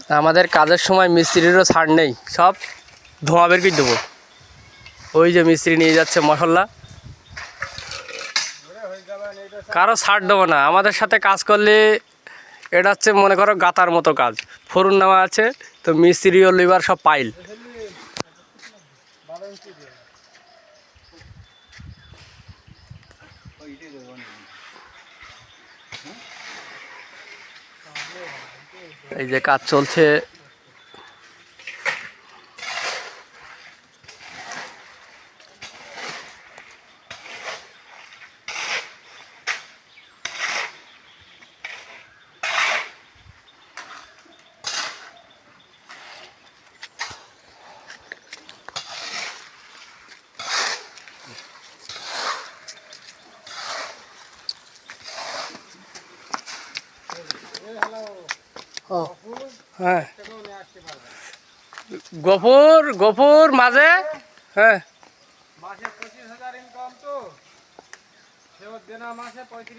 আমাদের কাজের সময় মিস্ত্রিরও ছাড় নেই, সব ধোঁয়া বের করে দেবো। ওই যে মিস্ত্রি নিয়ে যাচ্ছে মশলা, কারো ছাড় দেবো না। আমাদের সাথে কাজ করলে এটা হচ্ছে মনে করো গাতার মতো কাজ, ফরুন নামা আছে তো মিস্ত্রি ও লিভার সব পাইল। এই যে কাজ চলছে। হ্যাঁ, গফুর মাঝে। হ্যাঁ, মাসে 25,000 ইনকাম তো, মাসে 35